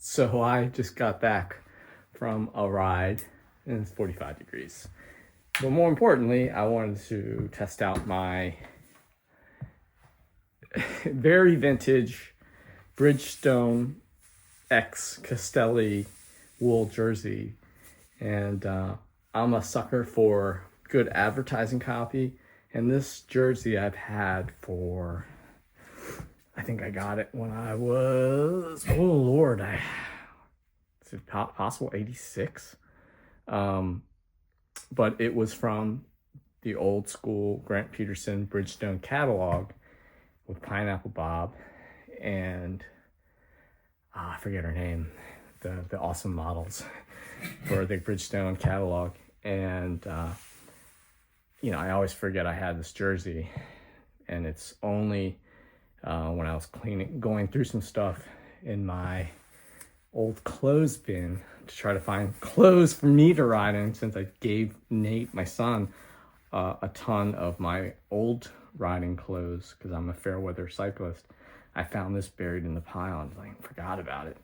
So I just got back from a ride and it's 45 degrees. But more importantly, I wanted to test out my very vintage Bridgestone X Castelli wool jersey. And I'm a sucker for good advertising copy. And this jersey I've had for, I think I got it when I was, oh Lord, is it possible 86? But it was from the old school Grant Peterson Bridgestone catalog with Pineapple Bob and I forget her name, the awesome models for the Bridgestone catalog. And you know, I always forget I had this jersey, and it's only when I was going through some stuff in my old clothes bin to try to find clothes for me to ride in, since I gave Nate, my son, a ton of my old riding clothes because I'm a fair weather cyclist. I found this buried in the pile and like forgot about it.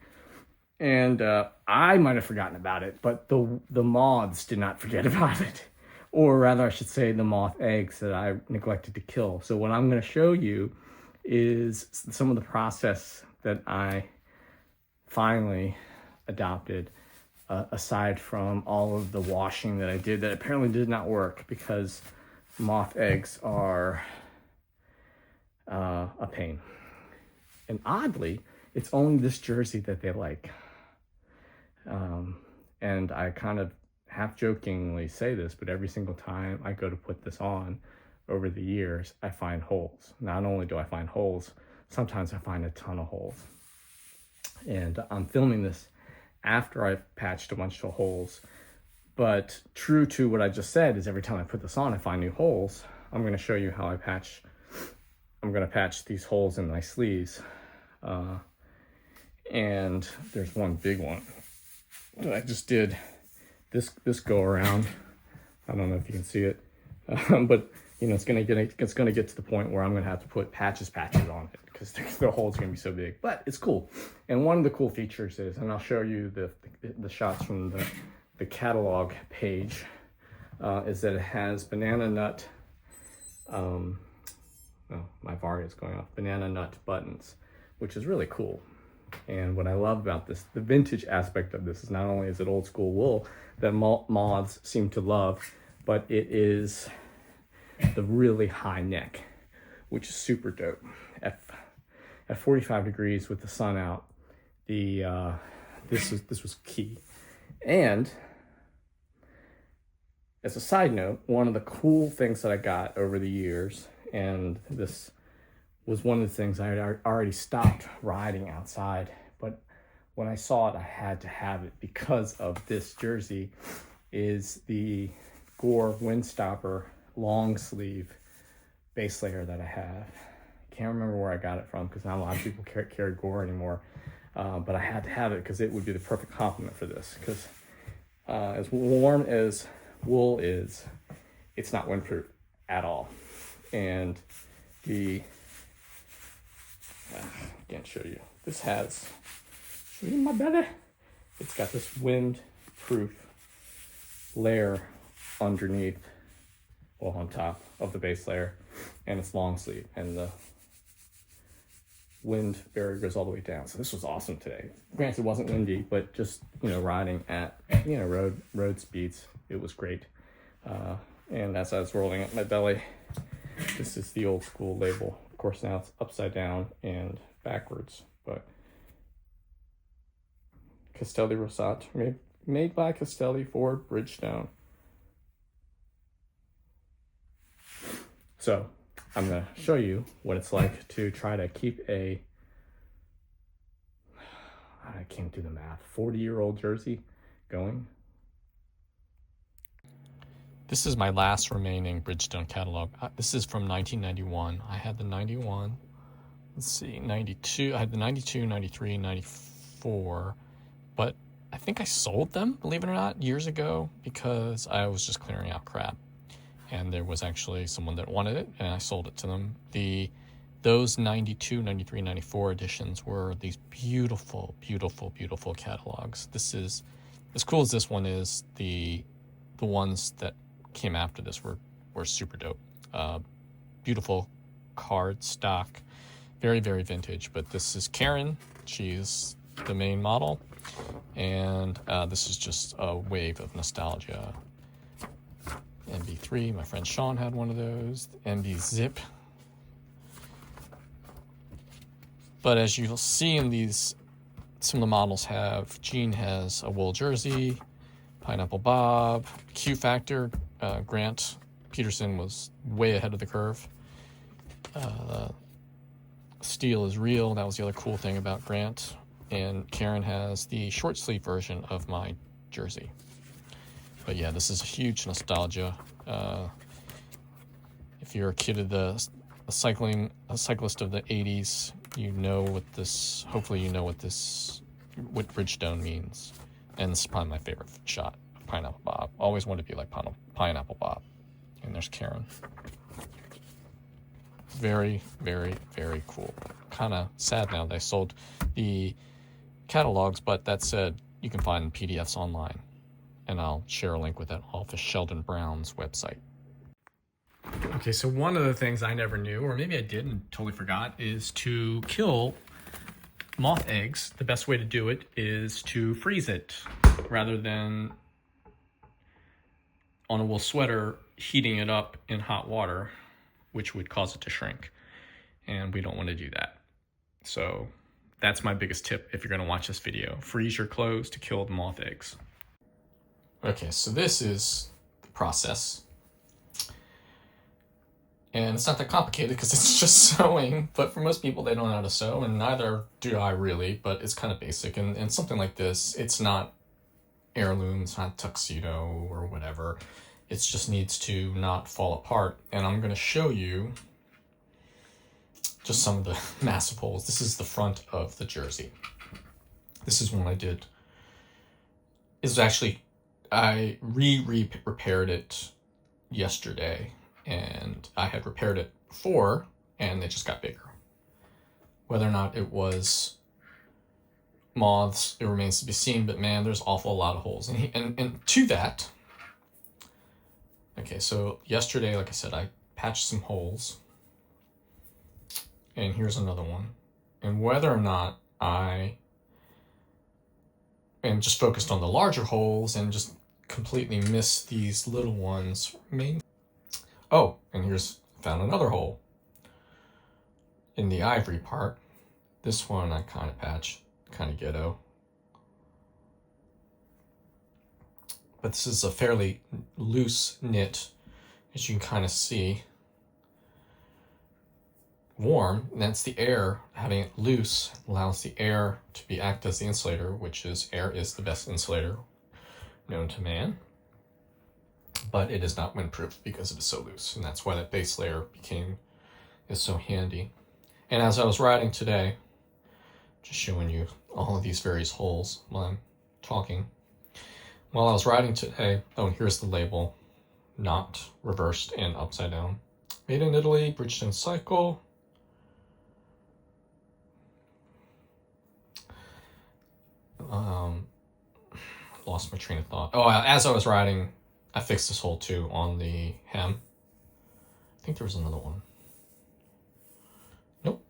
And I might have forgotten about it, but the moths did not forget about it. Or rather, I should say the moth eggs that I neglected to kill. So what I'm going to show you is some of the process that I finally adopted, aside from all of the washing that I did that apparently did not work because moth eggs are a pain. And oddly, it's only this jersey that they like. And I kind of half jokingly say this, but every single time I go to put this on over the years, I find holes. Not only do I find holes, sometimes I find a ton of holes. And I'm filming this after I've patched a bunch of holes. But true to what I just said is every time I put this on, I find new holes. I'm going to show you how I'm going to patch these holes in my sleeves. And there's one big one that I just did this go around. I don't know if you can see it, but you know, it's gonna get to the point where I'm gonna have to put patches on it because the hole's gonna be so big. But it's cool. And one of the cool features is, and I'll show you the shots from the catalog page, is that it has banana nut. Oh, my Varia is going off. Banana nut buttons, which is really cool. And what I love about this, the vintage aspect of this, is not only is it old school wool that moths seem to love, but it is the really high neck, which is super dope. At 45 degrees with the sun out, this was key. And as a side note, one of the cool things that I got over the years, and this was one of the things I had already stopped riding outside, but when I saw it, I had to have it because of this jersey, is the Gore Windstopper long sleeve base layer that I have. Can't remember where I got it from because not a lot of people carry Gore anymore, but I had to have it because it would be the perfect complement for this, because as warm as wool is, it's not windproof at all. And I can't show you. This has, show you my belly. It's got this windproof layer underneath, well, on top of the base layer, and it's long sleeve, and the wind barrier goes all the way down. So this was awesome today. Granted, it wasn't windy, but just, you know, riding at, you know, road speeds, it was great. And as I was rolling up my belly, this is the old school label. Of course, now it's upside down and backwards, but Castelli Rosat, made by Castelli for Bridgestone. So I'm going to show you what it's like to try to keep I can't do the math, 40-year-old jersey going. This is my last remaining Bridgestone catalog. This is from 1991. I had the 91, let's see, 92. I had the 92, 93, 94, but I think I sold them, believe it or not, years ago because I was just clearing out crap. And there was actually someone that wanted it, and I sold it to them. The those 92, 93, 94 editions were these beautiful, beautiful, beautiful catalogs. This is, as cool as this one is, the ones that came after this were super dope. Beautiful card stock, very, very vintage. But this is Karen. She's the main model. And this is just a wave of nostalgia. MB3, my friend Sean had one of those. MB Zip. But as you'll see in these, some of the models have, Gene has a wool jersey, Pineapple Bob, Q Factor. Grant Peterson was way ahead of the curve. Steel is real. That was the other cool thing about Grant. And Karen has the short sleeve version of my jersey. But yeah, this is a huge nostalgia. If you're a kid of a cyclist of the 80s, you know what this, hopefully you know what Bridgestone means. And this is probably my favorite shot, Pineapple Bob. Always wanted to be like Pineapple Bob. And there's Karen. Very, very, very cool. Kind of sad now they sold the catalogs, but that said, you can find PDFs online. And I'll share a link with that off of Sheldon Brown's website. Okay, so one of the things I never knew, or maybe I did and totally forgot, is to kill moth eggs. The best way to do it is to freeze it rather than on a wool sweater heating it up in hot water, which would cause it to shrink. And we don't want to do that. So that's my biggest tip if you're going to watch this video. Freeze your clothes to kill the moth eggs. Okay, so this is the process. And it's not that complicated because it's just sewing, but for most people, they don't know how to sew, and neither do I really, but it's kind of basic. And something like this, it's not heirloom, it's not tuxedo or whatever. It just needs to not fall apart. And I'm going to show you just some of the massive holes. This is the front of the jersey. This is one I did. It's actually, I repaired it yesterday. And I had repaired it before, and it just got bigger. Whether or not it was moths, it remains to be seen, but man, there's awful lot of holes. And to that, okay, so yesterday, like I said, I patched some holes. And here's another one. And whether or not I am just focused on the larger holes and just completely missed these little ones, oh, and found another hole in the ivory part. This one I kind of patch, kind of ghetto. But this is a fairly loose knit, as you can kind of see. Warm, and that's the air. Having it loose allows the air to act as the insulator, which is air is the best insulator known to man. But it is not windproof because it is so loose, and that's why that base layer is so handy. And as I was riding today, just showing you all of these various holes while I'm talking. While I was riding today, oh, and here's the label, not reversed and upside down. Made in Italy, Bridgestone Cycle. Lost my train of thought. Oh, as I was riding, I fixed this hole too on the hem. I think there was another one. Nope.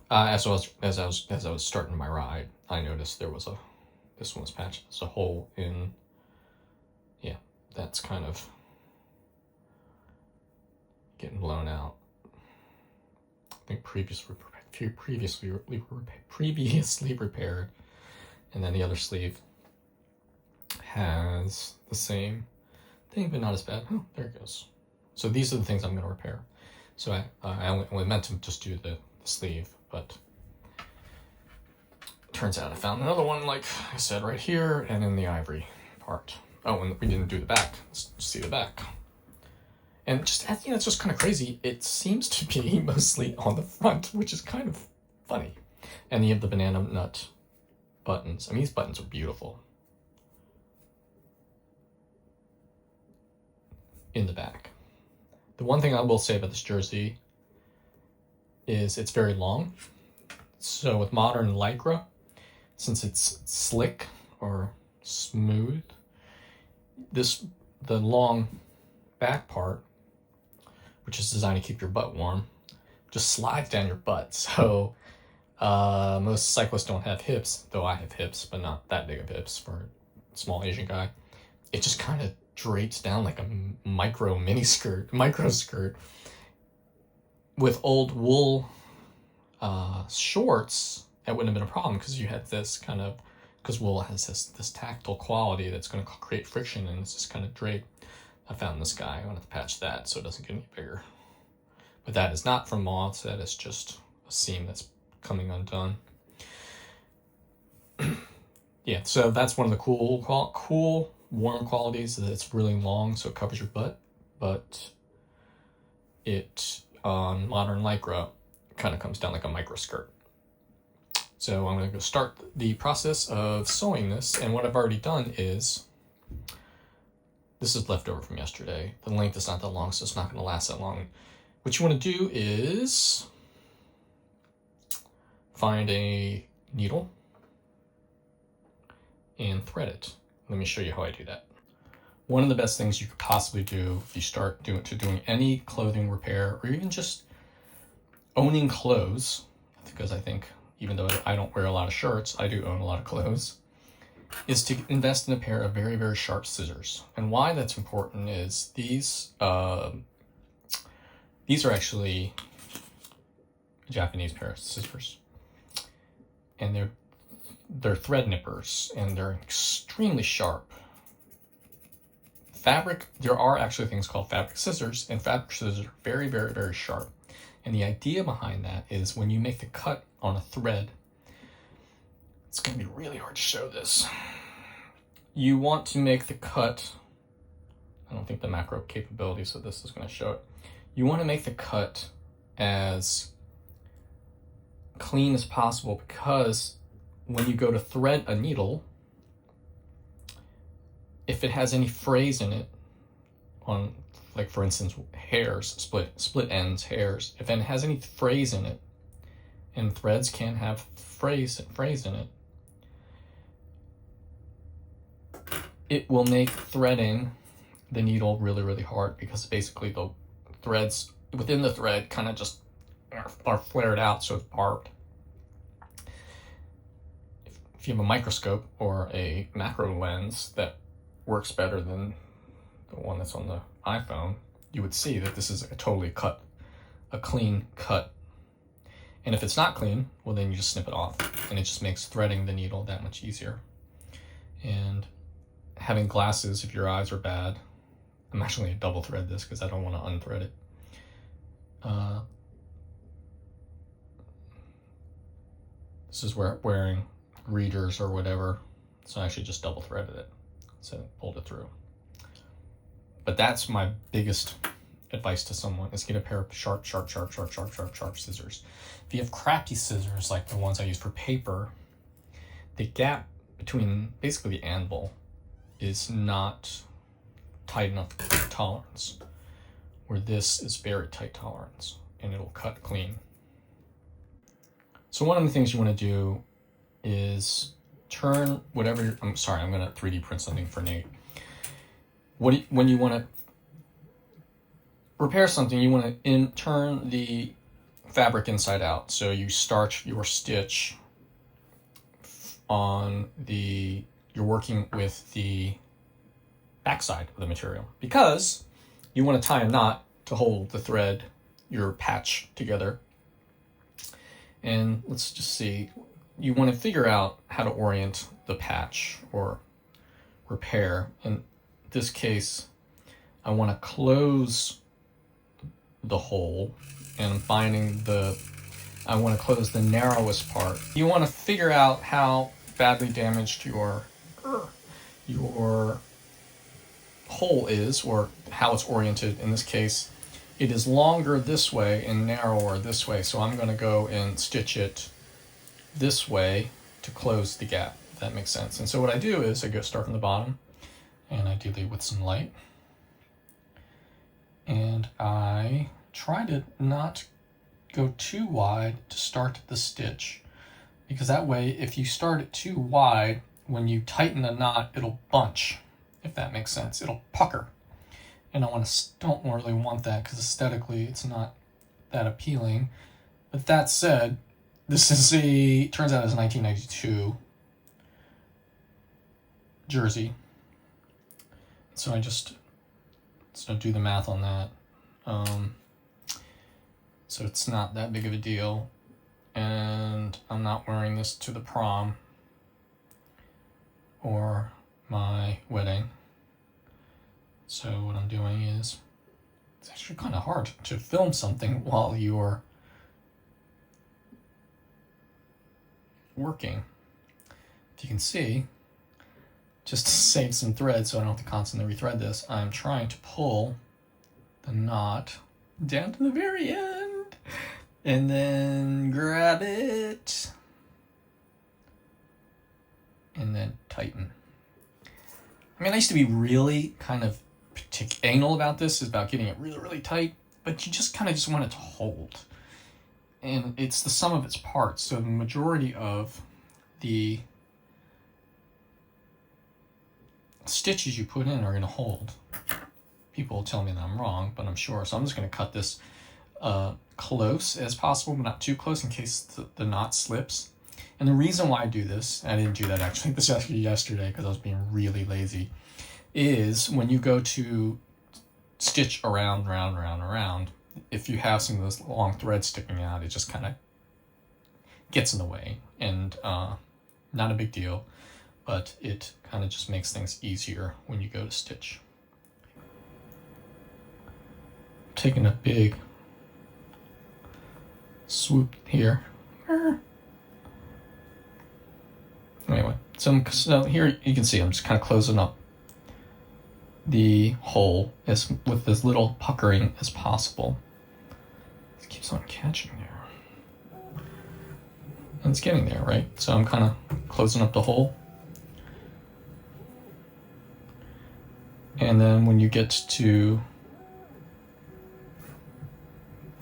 As I was starting my ride, I noticed this one was patched. It's a hole in. Yeah, that's kind of getting blown out. I think previously repaired, and then the other sleeve has the same thing, but not as bad. Oh, there it goes. So these are the things I'm going to repair. So I only meant to just do the sleeve, but turns out I found another one, like I said, right here and in the ivory part. Oh, and we didn't do the back. Let's see the back. And just, it's just kind of crazy. It seems to be mostly on the front, which is kind of funny. And you have the banana nut buttons. I mean, these buttons are beautiful. In the back. The one thing I will say about this jersey is it's very long. So with modern Lycra, since it's slick or smooth, the long back part, which is designed to keep your butt warm, just slides down your butt. So most cyclists don't have hips, though I have hips, but not that big of hips for a small Asian guy. It just kind of drapes down like a micro skirt. With old wool shorts, that wouldn't have been a problem because you had this kind of, because wool has this tactile quality that's going to create friction, and it's just kind of draped. I found this guy. I wanted to patch that so it doesn't get any bigger. But that is not from moths. That is just a seam that's coming undone. Yeah, so that's one of the cool warm qualities, that it's really long, so it covers your butt, but it on modern Lycra kind of comes down like a micro skirt. So I'm going to go start the process of sewing this, and what I've already done is, this is leftover from yesterday. The length is not that long, so it's not going to last that long. What you want to do is find a needle and thread it. Let me show you how I do that. One of the best things you could possibly do if you start doing any clothing repair, or even just owning clothes, because I think even though I don't wear a lot of shirts, I do own a lot of clothes, is to invest in a pair of very, very sharp scissors. And why that's important is these are actually a Japanese pair of scissors, and they're thread nippers, and they're extremely sharp. There are actually things called fabric scissors, and fabric scissors are very, very, very sharp. And the idea behind that is when you make the cut on a thread, it's going to be really hard to show this. You want to make the cut, I don't think the macro capabilities of this is going to show it. You want to make the cut as clean as possible, because when you go to thread a needle, if it has any frays in it, on, like for instance, hairs, split ends, hairs, if it has any frays in it, and threads can have frays in it, it will make threading the needle really, really hard, because basically the threads within the thread kind of just are flared out, so it's barbed. If you have a microscope or a macro lens that works better than the one that's on the iPhone, you would see that this is a clean cut. And if it's not clean, well, then you just snip it off, and it just makes threading the needle that much easier. And having glasses, if your eyes are bad, I'm actually going to double thread this because I don't want to unthread it. This is where wearing readers or whatever, so I actually just double threaded it, so pulled it through. But that's my biggest advice to someone, is get a pair of sharp scissors. If you have crappy scissors like the ones I use for paper, the gap between basically the anvil is not tight enough tolerance, where this is very tight tolerance, and it'll cut clean. So one of the things you want to do is turn whatever, I'm going to 3D print something for Nate. When you want to repair something, you want to turn the fabric inside out. So you start your stitch on you're working with the backside of the material, because you want to tie a knot to hold the thread, your patch, together. And let's just see, you want to figure out how to orient the patch or repair. In this case, I want to close the hole, and I'm finding I want to close the narrowest part. You want to figure out how badly damaged your hole is, or how it's oriented. In this case, it is longer this way and narrower this way, so I'm going to go and stitch it this way to close the gap, if that makes sense. And so what I do is I go start from the bottom, and ideally with some light, and I try to not go too wide to start the stitch, because that way, if you start it too wide, when you tighten the knot, it'll bunch, if that makes sense. It'll pucker. And I don't really want that, because aesthetically it's not that appealing. But that said, this is turns out it's a 1992 jersey. So I just do the math on that. So it's not that big of a deal. And I'm not wearing this to the prom or my wedding. So what I'm doing is, it's actually kind of hard to film something while you're working. If you can see, just to save some thread so I don't have to constantly rethread this, I'm trying to pull the knot down to the very end and then grab it and then tighten. I mean, I used to be really kind of anal about this, is about getting it really, really tight, but you just kind of just want it to hold. And it's the sum of its parts. So the majority of the stitches you put in are going to hold. People will tell me that I'm wrong, but I'm sure. So I'm just going to cut this close as possible, but not too close in case the knot slips. And the reason why I do this, I didn't do that actually this yesterday because I was being really lazy, is when you go to stitch around, if you have some of those long threads sticking out, it just kind of gets in the way. And not a big deal, but it kind of just makes things easier when you go to stitch. Taking a big swoop here. Anyway, so here you can see I'm just kind of closing up the hole with as little puckering as possible. It keeps on catching there. And it's getting there, right? So I'm kind of closing up the hole. And then when you get to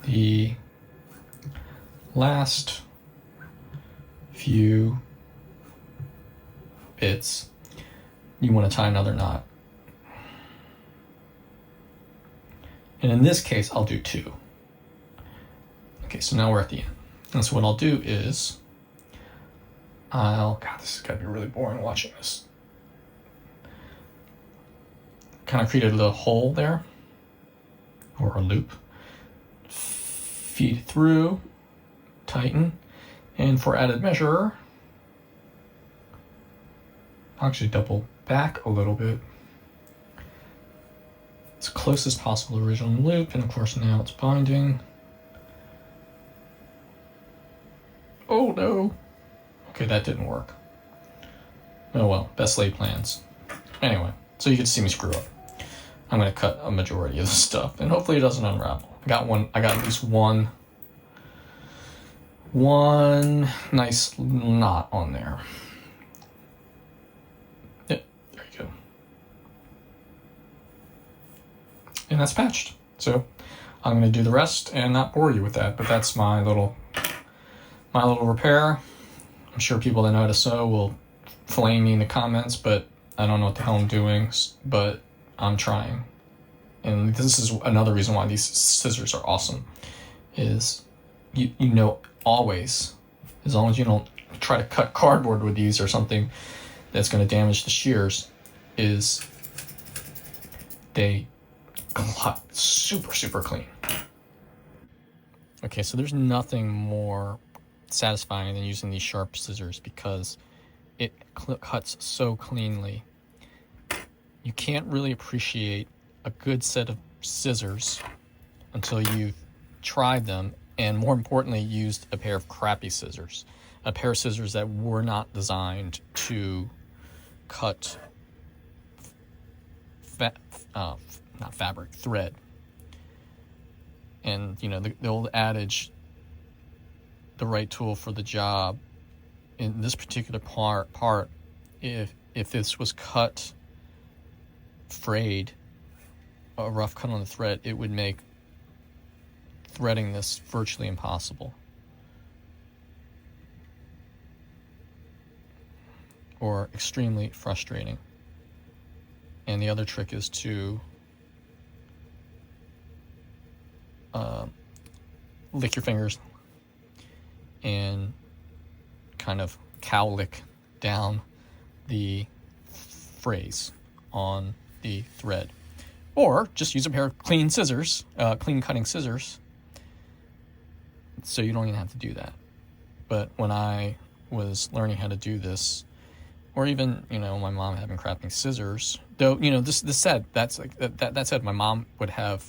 the last few bits, you want to tie another knot. And in this case, I'll do 2. Okay, so now we're at the end. And so what I'll do is, God, this is gonna be really boring watching this. Kind of created a little hole there, or a loop. Feed through, tighten, and for added measure, I'll actually double back a little bit, as close as possible to the original loop, and of course now it's binding. Oh no! Okay, that didn't work. Oh well, best laid plans. Anyway, so you can see me screw up. I'm going to cut a majority of the stuff, and hopefully it doesn't unravel. I got at least one nice knot on there. Yep, there you go. And that's patched. So I'm going to do the rest and not bore you with that, but that's my little repair. I'm sure people that know how to sew will flame me in the comments, but I don't know what the hell I'm doing, but I'm trying. And this is another reason why these scissors are awesome, is you know always, as long as you don't try to cut cardboard with these or something that's going to damage the shears, is they cut super, super clean. Okay, so there's nothing more satisfying than using these sharp scissors because it cuts so cleanly. You can't really appreciate a good set of scissors until you've tried them, and more importantly, used a pair of crappy scissors. A pair of scissors that were not designed to cut thread. And, you know, the old adage, the right tool for the job, in this particular part, if this was cut frayed, a rough cut on the thread, it would make threading this virtually impossible. Or extremely frustrating. And the other trick is to lick your fingers and kind of cowlick down the phrase on the thread. Or just use a pair of clean scissors, clean cutting scissors, so you don't even have to do that. But when I was learning how to do this, or even, my mom having crafting scissors, though, this said, that said, my mom would have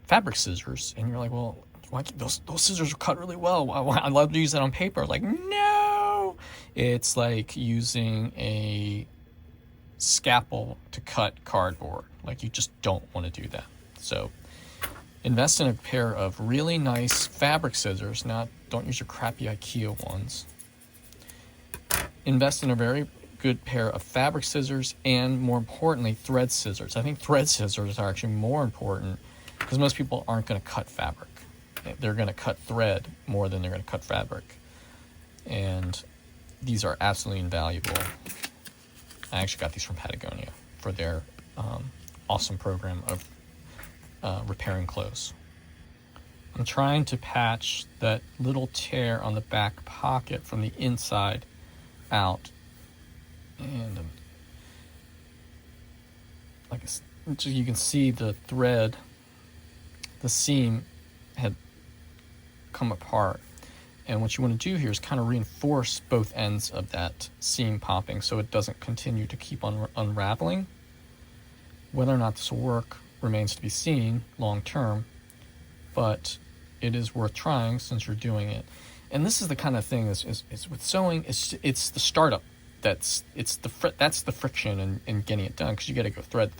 fabric scissors, and you're like, well, why those scissors cut really well. I'd love to use that on paper. Like, no! It's like using a scalpel to cut cardboard. Like, you just don't want to do that. So invest in a pair of really nice fabric scissors. Don't use your crappy IKEA ones. Invest in a very good pair of fabric scissors, and more importantly, thread scissors. I think thread scissors are actually more important because most people aren't going to cut fabric. They're going to cut thread more than they're going to cut fabric. And these are absolutely invaluable. I actually got these from Patagonia for their awesome program of repairing clothes. I'm trying to patch that little tear on the back pocket from the inside out. And you can see the thread, the seam had come apart. And what you want to do here is kind of reinforce both ends of that seam popping so it doesn't continue to keep on unraveling. Whether or not this will work remains to be seen long term, but it is worth trying since you're doing it. And this is the kind of thing is with sewing, it's the startup that's the friction in getting it done, because you got to go thread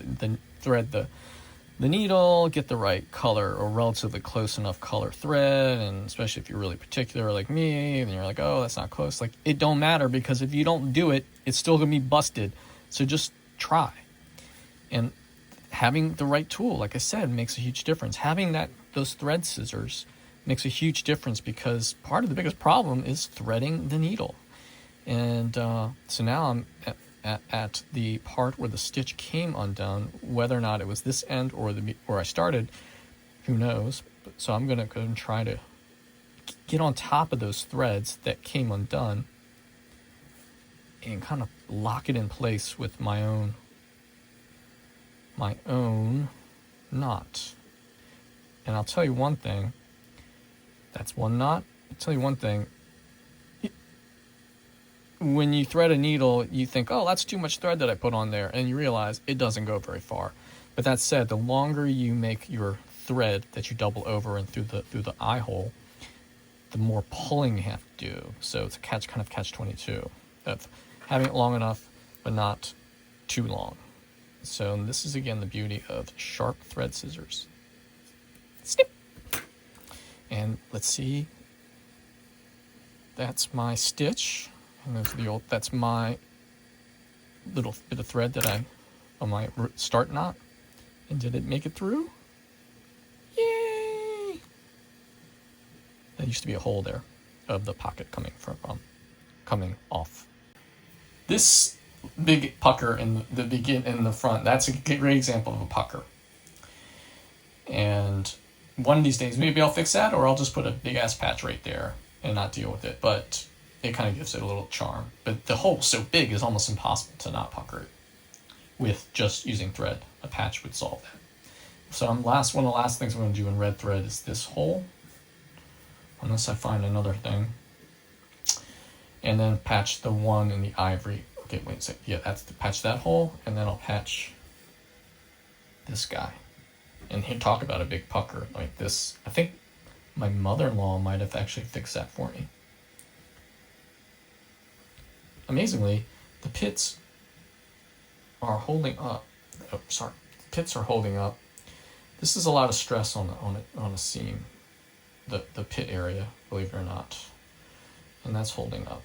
the needle, get the right color or relatively close enough color thread, and especially if you're really particular like me, then you're like, oh, that's not close. Like, it don't matter, because if you don't do it, it's still gonna be busted. So just try. And having the right tool, like I said, makes a huge difference. Having those thread scissors makes a huge difference, because part of the biggest problem is threading the needle. And so now I'm at the part where the stitch came undone. Whether or not it was this end or where I started, who knows. So I'm going to go and try to get on top of those threads that came undone and kind of lock it in place with my own knot. And I'll tell you one thing. That's one knot. I'll tell you one thing. When you thread a needle, you think, oh, that's too much thread that I put on there, and you realize it doesn't go very far. But that said, the longer you make your thread that you double over and through the eye hole, the more pulling you have to do. So it's a catch-22 of having it long enough, but not too long. So this is, again, the beauty of sharp thread scissors. Snip! And let's see. That's my stitch. And that's my little bit of thread on my start knot. And did it make it through? Yay! There used to be a hole there of the pocket coming off. This big pucker in the front, that's a great example of a pucker. And one of these days, maybe I'll fix that, or I'll just put a big ass patch right there and not deal with it. But it kind of gives it a little charm. But the hole's so big, it's almost impossible to not pucker it with just using thread. A patch would solve that. So one of the last things I'm going to do in red thread is this hole, unless I find another thing. And then patch the one in the ivory. Okay, wait a second. Yeah, that's to patch that hole, and then I'll patch this guy. And here, talk about a big pucker like this. I think my mother-in-law might have actually fixed that for me. Amazingly, the pits are holding up. Oh, sorry. The pits are holding up. This is a lot of stress on a seam, the pit area, believe it or not. And that's holding up.